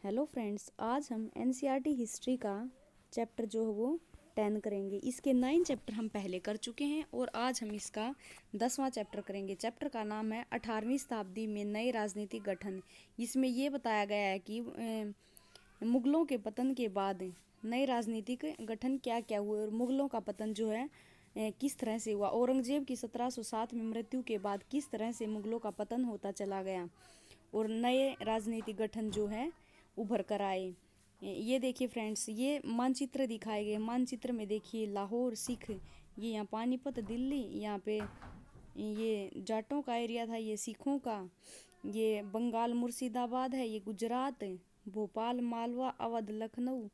Hello friends, आज हम NCERT history का चैप्टर जो है वो 10 करेंगे। इसके 9 चैप्टर हम पहले कर चुके हैं और आज हम इसका 10वां चैप्टर करेंगे। चैप्टर का नाम है 18वीं शताब्दी में नए राजनीतिक गठन। इसमें ये बताया गया है कि मुगलों के पतन के बाद नए राजनीतिक गठन क्या क्या हुए और मुगलों का पतन जो है किस तरह से हुआ। औरंगजेब की 1707 में मृत्यु के बाद किस तरह से मुगलों का पतन होता चला गया और नए राजनीतिक गठन जो है उभर कर आए। ये देखिए फ्रेंड्स, ये मानचित्र दिखाए गए। मानचित्र में देखिए लाहौर सिख, ये यहाँ पानीपत दिल्ली, यहाँ पे ये जाटों का एरिया था, ये सिखों का। ये बंगाल मुर्शिदाबाद है, ये गुजरात, भोपाल मालवा अवध लखनऊ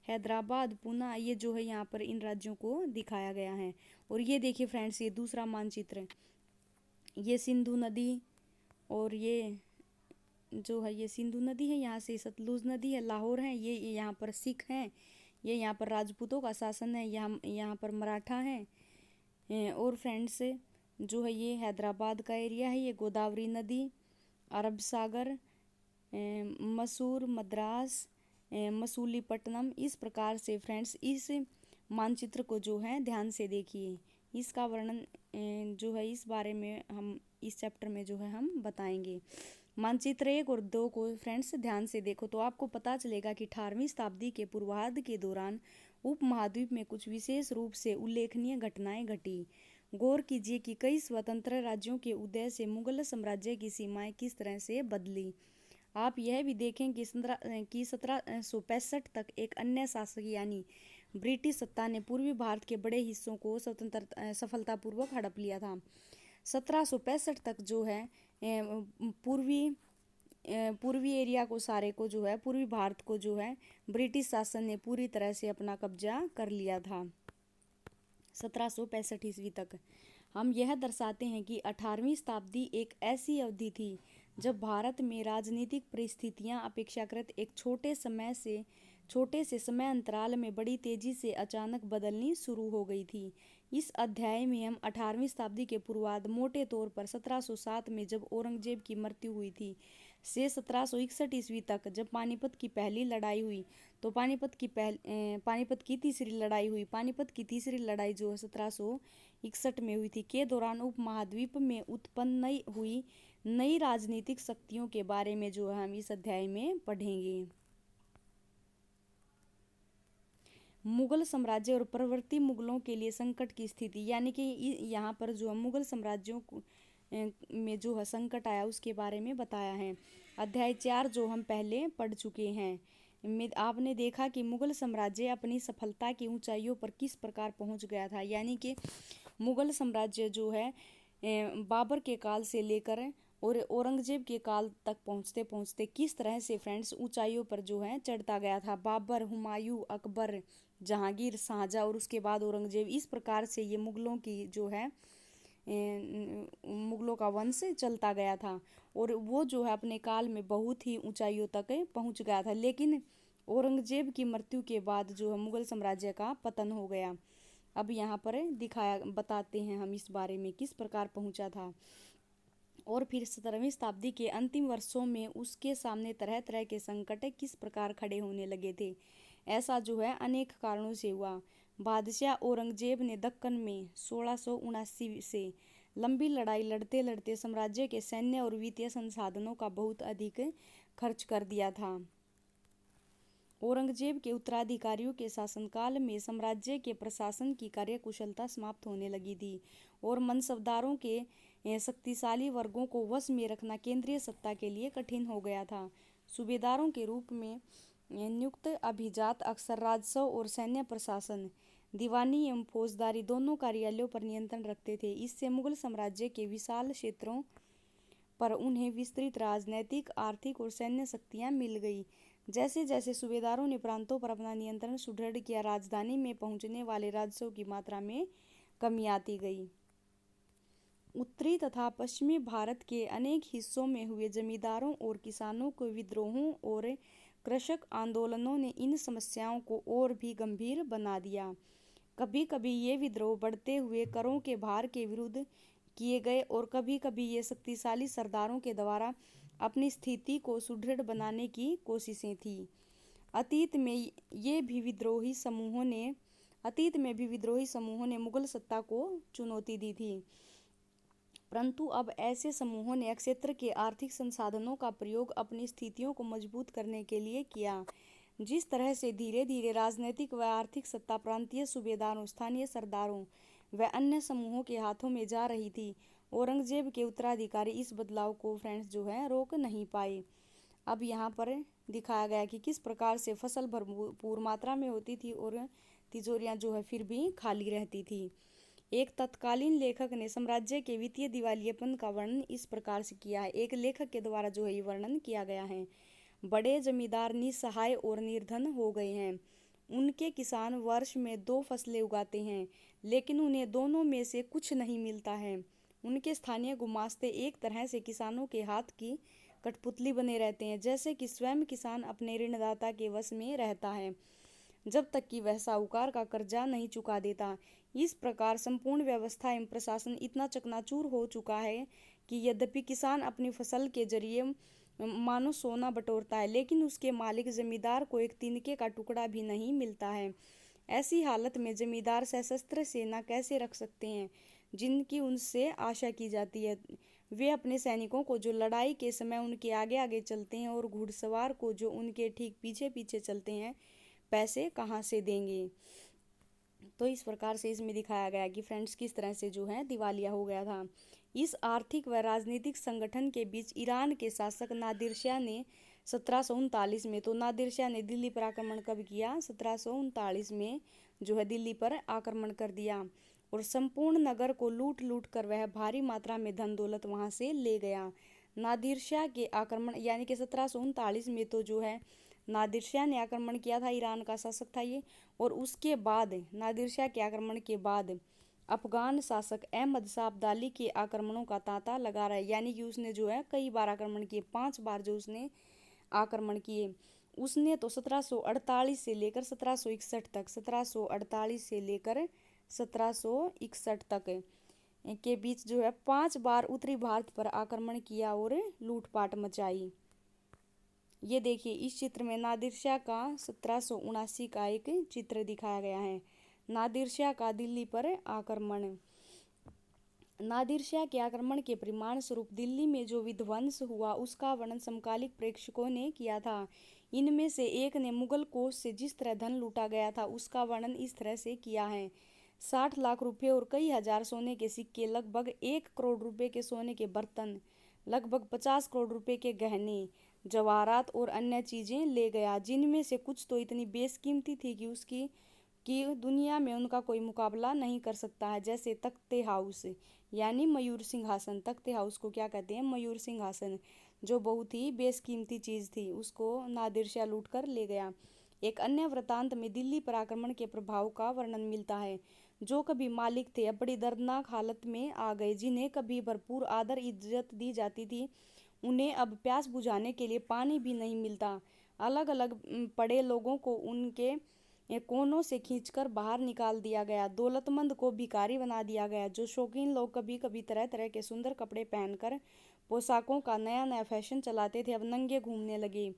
हैदराबाद पूना, ये जो है यहाँ पर इन राज्यों को दिखाया गया है। और ये देखिए फ्रेंड्स, ये दूसरा मानचित्र, ये सिंधु नदी और ये जो है ये सिंधु नदी है, यहाँ से सतलुज नदी है, लाहौर है, ये यहाँ पर सिख हैं, ये यहाँ पर राजपूतों का शासन है, यहाँ पर मराठा हैं। और फ्रेंड्स जो है ये हैदराबाद का एरिया है, ये गोदावरी नदी, अरब सागर, मसूर मद्रास, मसूलीपट्टनम। इस प्रकार से फ्रेंड्स इस मानचित्र को जो है ध्यान से देखिए। इसका वर्णन जो है इस बारे में हम इस चैप्टर में जो है हम बताएंगे। मानचित्र 1 और 2 को फ्रेंड्स ध्यान से देखो तो आपको पता चलेगा कि 18वीं शताब्दी के पूर्वार्ध के दौरान उपमहाद्वीप में कुछ विशेष रूप से उल्लेखनीय घटनाएं घटी। गौर कीजिए कि कई स्वतंत्र राज्यों के उदय से मुगल साम्राज्य की सीमाएं किस तरह से बदली। आप यह भी देखें कि 1765 तक एक अन्य शासक यानी ब्रिटिश सत्ता ने पूर्वी भारत के बड़े हिस्सों को सफलतापूर्वक हड़प लिया था। 1765 तक जो है पूर्वी एरिया को सारे को जो है पूर्वी भारत को जो है ब्रिटिश शासन ने पूरी तरह से अपना कब्जा कर लिया था। 1765 ईस्वी तक हम यह दर्शाते हैं कि 18वीं शताब्दी एक ऐसी अवधि थी जब भारत में राजनीतिक परिस्थितियां अपेक्षाकृत एक छोटे से समय अंतराल में बड़ी तेजी से अचानक बदलनी शुरू हो गई थी। इस अध्याय में हम 18वीं शताब्दी के पूर्वार्ध मोटे तौर पर 1707 में जब औरंगजेब की मृत्यु हुई थी से 1761 ईस्वी तक जब पानीपत की पहली लड़ाई हुई तो पानीपत की तीसरी लड़ाई हुई। पानीपत की तीसरी लड़ाई जो है 1761 में हुई थी के दौरान उपमहाद्वीप में उत्पन्न हुई नई राजनीतिक शक्तियों के बारे में जो है हम इस अध्याय में पढ़ेंगे। मुगल साम्राज्य और प्रवर्ती मुगलों के लिए संकट की स्थिति, यानी कि यहाँ पर जो मुगल साम्राज्यों में जो है संकट आया उसके बारे में बताया है। अध्याय 4 जो हम पहले पढ़ चुके हैं में आपने देखा कि मुगल साम्राज्य अपनी सफलता की ऊंचाइयों पर किस प्रकार पहुंच गया था। यानी कि मुगल साम्राज्य जो है बाबर के काल से लेकर और औरंगजेब के काल तक पहुंचते पहुंचते किस तरह से फ्रेंड्स ऊंचाइयों पर जो है चढ़ता गया था। बाबर, हुमायूं, अकबर, जहांगीर, शाहजहां और उसके बाद औरंगजेब, इस प्रकार से ये मुगलों की जो है मुगलों का वंश चलता गया था और वो जो है अपने काल में बहुत ही ऊंचाइयों तक पहुंच गया था। लेकिन औरंगजेब की मृत्यु के बाद जो है मुगल साम्राज्य का पतन हो गया। अब यहाँ पर बताते हैं हम इस बारे में किस प्रकार पहुंचा था। और फिर 17वीं शताब्दी के अंतिम वर्षों में उसके सामने तरह तरह के संकट किस प्रकार खड़े होने लगे थे। ऐसा जो है अनेक कारणों से हुआ। बादशाह औरंगजेब ने दक्कन में 1679 से लंबी लड़ाई लड़ते लड़ते साम्राज्य के सैन्य और वित्तीय संसाधनों का बहुत अधिक खर्च कर दिया था। औरंगजेब के उत्तराधिकारियों के शासनकाल में साम्राज्य के प्रशासन की कार्यकुशलता समाप्त होने लगी थी और मनसबदारों के शक्तिशाली वर्गों को वश में रखना केंद्रीय सत्ता के लिए कठिन हो गया था। सूबेदारों के रूप में नियुक्त अभिजात अक्सर राजस्व और सैन्य प्रशासन, दीवानी एवं फौजदारी दोनों कार्यालयों पर नियंत्रण रखते थे। इससे मुगल साम्राज्य के विशाल क्षेत्रों पर उन्हें विस्तृत राजनैतिक, आर्थिक और सैन्य शक्तियां मिल गई। जैसे जैसे सूबेदारों ने प्रांतों पर अपना नियंत्रण सुदृढ़ किया, राजधानी में पहुंचने वाले राजस्व की मात्रा में कमी आती गई। उत्तरी तथा पश्चिमी भारत के अनेक हिस्सों में हुए जमींदारों और किसानों के विद्रोहों और कृषक आंदोलनों ने इन समस्याओं को और भी गंभीर बना दिया। कभी कभी ये विद्रोह बढ़ते हुए करों के भार के विरुद्ध किए गए और कभी कभी ये शक्तिशाली सरदारों के द्वारा अपनी स्थिति को सुदृढ़ बनाने की कोशिशें थी। अतीत में भी विद्रोही समूहों ने मुगल सत्ता को चुनौती दी थी, परंतु अब ऐसे समूहों ने क्षेत्र के आर्थिक संसाधनों का प्रयोग अपनी स्थितियों को मजबूत करने के लिए किया। जिस तरह से धीरे धीरे राजनीतिक व आर्थिक सत्ता प्रांतीय सूबेदारों, स्थानीय सरदारों व अन्य समूहों के हाथों में जा रही थी, औरंगजेब के उत्तराधिकारी इस बदलाव को फ्रेंड्स जो है रोक नहीं पाए। अब यहाँ पर दिखाया गया कि किस प्रकार से फसल भरपूर मात्रा में होती थी और तिजोरियाँ जो है फिर भी खाली रहती थी। एक तत्कालीन लेखक ने साम्राज्य के वित्तीय दिवालियेपन का वर्णन इस प्रकार से किया है। एक लेखक के द्वारा जो है ये वर्णन किया गया है। बड़े जमींदार निसहाय और निर्धन हो गए हैं। उनके किसान वर्ष में 2 फसलें उगाते हैं, लेकिन उन्हें दोनों में से कुछ नहीं मिलता है। उनके स्थानीय गुमास्ते एक तरह से किसानों के हाथ की कठपुतली बने रहते हैं, जैसे कि स्वयं किसान अपने ऋणदाता के वश में रहता है, जब तक कि वह साहूकार का कर्जा नहीं चुका देता। इस प्रकार संपूर्ण व्यवस्था एवं प्रशासन इतना चकनाचूर हो चुका है कि यद्यपि किसान अपनी फसल के जरिए मानो सोना बटोरता है, लेकिन उसके मालिक जमींदार को एक तिनके का टुकड़ा भी नहीं मिलता है। ऐसी हालत में जमींदार सशस्त्र सेना कैसे रख सकते हैं जिनकी उनसे आशा की जाती है। वे अपने सैनिकों को जो लड़ाई के समय उनके आगे आगे चलते हैं और घुड़सवार को जो उनके ठीक पीछे पीछे चलते हैं, पैसे कहाँ से देंगे। तो इस प्रकार से इसमें दिखाया गया कि फ्रेंड्स किस तरह से जो है दिवालिया हो गया था। इस आर्थिक व राजनीतिक संगठन के बीच ईरान के शासक नादिर शाह ने 1739 में, तो नादिर शाह ने दिल्ली पर आक्रमण कब किया? 1739 में जो है दिल्ली पर आक्रमण कर दिया और संपूर्ण नगर को लूट लूट कर वह भारी मात्रा में धन दौलत वहां से ले गया। नादिर शाह के आक्रमण यानी कि 1739 में तो जो है नादिर शाह ने आक्रमण किया था, ईरान का शासक था ये। और उसके बाद नादिर शाह के आक्रमण के बाद अफगान शासक अहमद शाह अब्दाली के आक्रमणों का तांता लगा रहा है, यानी कि उसने जो है कई बार आक्रमण किए, 5 बार जो उसने आक्रमण किए। उसने तो 1748 से लेकर 1761 तक, 1748 से लेकर 1761 तक के बीच जो है 5 बार उत्तरी भारत पर आक्रमण किया और लूटपाट मचाई। ये देखिए इस चित्र में नादिर शाह का 1779 का एक चित्र दिखाया गया है। नादिर शाह का दिल्ली पर आक्रमण। नादिर शाह के आक्रमण के परिणाम स्वरूप दिल्ली में जो विध्वंस हुआ उसका वर्णन समकालिक प्रेक्षकों ने किया था। इनमें से एक ने मुगल कोष से जिस तरह धन लूटा गया था उसका वर्णन इस तरह से किया है। 60 लाख रुपए और कई हजार सोने के सिक्के, लगभग 1 करोड़ रुपए के सोने के बर्तन, लगभग 50 करोड़ रुपए के गहने, जवाहरात और अन्य चीजें ले गया, जिनमें से कुछ तो इतनी बेशकीमती थी कि दुनिया में उनका कोई मुकाबला नहीं कर सकता है। जैसे तख्ते हाउस यानी मयूर सिंहासन। तख्ते हाउस को क्या कहते हैं? मयूर सिंहासन, जो बहुत ही बेशकीमती चीज थी, उसको नादिर शाह लूट कर ले गया। एक अन्य वृतांत में दिल्ली पर आक्रमण के प्रभाव का वर्णन मिलता है। जो कभी मालिक थे अब बड़ी दर्दनाक हालत में आ गए। जिन्हें कभी भरपूर आदर इज्जत दी जाती थी, उन्हें अब प्यास बुझाने के लिए पानी भी नहीं मिलता। अलग अलग पड़े लोगों को उनके कोनों से खींचकर बाहर निकाल दिया गया। दौलतमंद को भिखारी बना दिया गया। जो शौकीन लोग कभी कभी तरह तरह के सुंदर कपड़े पहनकर पोशाकों का नया नया फैशन चलाते थे, अब नंगे घूमने लगे।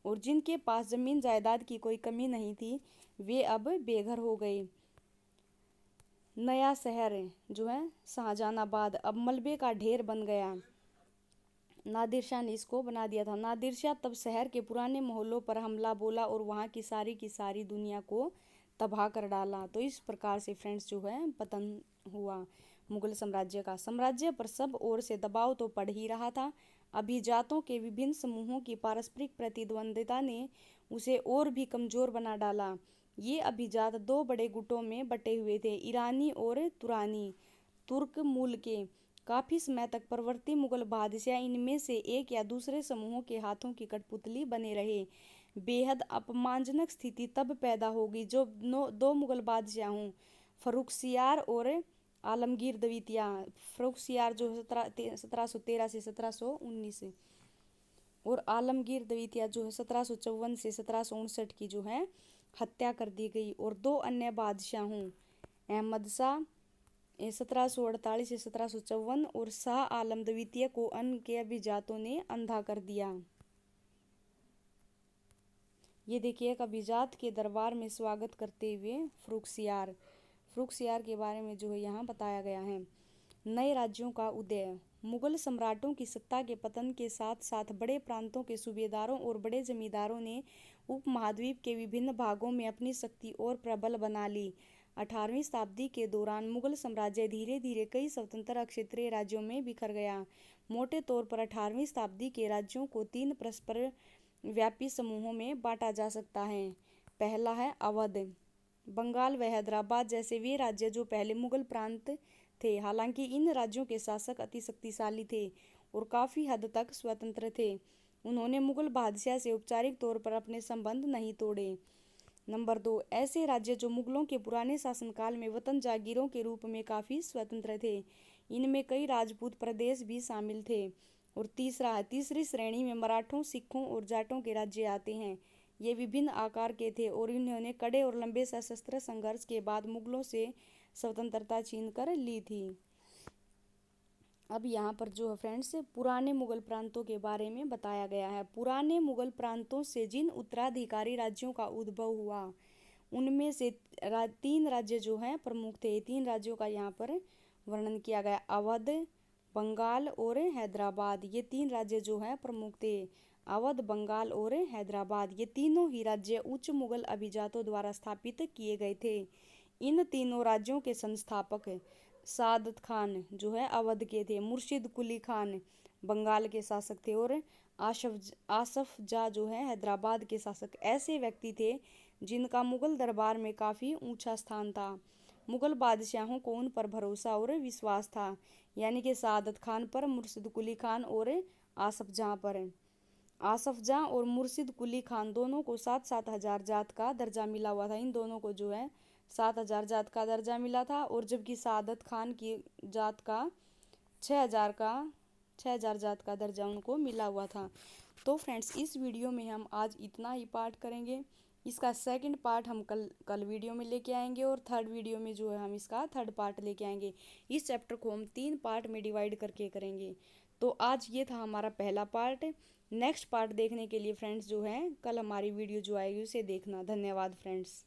और जिनके पास जमीन जायदाद की कोई कमी नहीं थी, वे अब बेघर हो गए। नया शहर जो है शाहजहानाबाद अब मलबे का ढेर बन गया। नादिर शाह ने इसको बना दिया था। नादिर शाह तब शहर के पुराने मोहल्लों पर हमला बोला और वहाँ की सारी दुनिया को तबाह कर डाला। तो इस प्रकार से फ्रेंड्स जो है पतन हुआ मुगल साम्राज्य का। साम्राज्य पर सब ओर से दबाव तो पड़ ही रहा था। अभिजातों के विभिन्न समूहों की पारस्परिक प्रतिद्वंदिता ने उसे और भी कमजोर बना डाला। ये अभिजात 2 बड़े गुटों में बटे हुए थे, ईरानी और तुरानी। तुर्क मूल के काफी समय तक परवर्ती मुगल बादशाह इनमें से एक या दूसरे समूहों के हाथों की कठपुतली बने रहे। बेहद अपमानजनक स्थिति तब पैदा होगी जो 2 मुगल बादशाहों फर्रुखसियार और आलमगीर द्वितीय, फर्रुखसियार जो 1713 से 1719 और आलमगीर द्वितीय जो है 1754 से 1759 की जो है हत्या कर दी गई। और 2 अन्य बादशाहों अहमद शाह 1748 से 1754 और शाह आलम द्वितीय को अन्य के अभिजातों ने अंधा कर दिया। ये देखिए एक अभिजात के दरबार में स्वागत करते हुए फ्रुखसियार के बारे में जो है यहाँ बताया गया है। नए राज्यों का उदय। मुगल सम्राटों की सत्ता के पतन के साथ साथ बड़े प्रांतों के सूबेदारों और बड़े जमींदारों ने उपमहाद्वीप के विभिन्न भागों में अपनी शक्ति और प्रबल बना ली। 18वीं शताब्दी के दौरान मुगल साम्राज्य धीरे धीरे कई स्वतंत्र क्षेत्रीय राज्यों में बिखर गया। मोटे तौर पर 18वीं शताब्दी के राज्यों को 3 परस्पर व्यापी समूहों में बांटा जा सकता है। पहला है अवध, बंगाल व हैदराबाद जैसे वे राज्य जो पहले मुगल प्रांत थे। हालांकि इन राज्यों के शासक अति शक्तिशाली थे और काफ़ी हद तक स्वतंत्र थे। उन्होंने मुगल बादशाह से औपचारिक तौर पर अपने संबंध नहीं तोड़े। नंबर 2, ऐसे राज्य जो मुगलों के पुराने शासनकाल में वतन जागीरों के रूप में काफ़ी स्वतंत्र थे। इनमें कई राजपूत प्रदेश भी शामिल थे। और तीसरा है, तीसरी श्रेणी में मराठों, सिखों और जाटों के राज्य आते हैं। ये विभिन्न आकार के थे और इन्होंने कड़े और लंबे सशस्त्र संघर्ष के बाद मुगलों से स्वतंत्रता छीन कर ली थी। अब यहाँ पर जो है फ्रेंड्स पुराने मुगल प्रांतों के बारे में बताया गया है। पुराने मुगल प्रांतों से जिन उत्तराधिकारी राज्यों का उद्भव हुआ उनमें से 3 राज्य जो हैं प्रमुख थे। 3 राज्यों का यहाँ पर वर्णन किया गया। अवध, बंगाल और हैदराबाद, ये 3 राज्य जो हैं प्रमुख थे। अवध, बंगाल और हैदराबाद, ये तीनों ही राज्य उच्च मुगल अभिजातों द्वारा स्थापित किए गए थे। इन तीनों राज्यों के संस्थापक सादत खान जो है अवध के थे, मुर्शिद कुली खान बंगाल के शासक थे और आसफ जा जो है हैदराबाद के शासक। ऐसे व्यक्ति थे जिनका मुगल दरबार में काफ़ी ऊंचा स्थान था। मुगल बादशाहों को उन पर भरोसा और विश्वास था, यानी कि सादत खान पर, मुर्शिद कुली खान और आसफ जहाँ पर। आसफ जहाँ और मुर्शिद कुली खान दोनों को 7-7 हजार जात का दर्जा मिला हुआ था। इन दोनों को जो है 7,000 जात का दर्जा मिला था और जबकि सादत खान की जात का 6,000 जात का दर्जा उनको मिला हुआ था। तो फ्रेंड्स इस वीडियो में हम आज इतना ही पार्ट करेंगे। इसका सेकंड पार्ट हम कल वीडियो में लेके आएंगे और थर्ड वीडियो में जो है हम इसका थर्ड पार्ट लेके आएंगे। इस चैप्टर को हम 3 पार्ट में डिवाइड करके करेंगे। तो आज ये था हमारा पहला पार्ट। नेक्स्ट पार्ट देखने के लिए फ्रेंड्स जो है कल हमारी वीडियो जो आएगी उसे देखना। धन्यवाद फ्रेंड्स।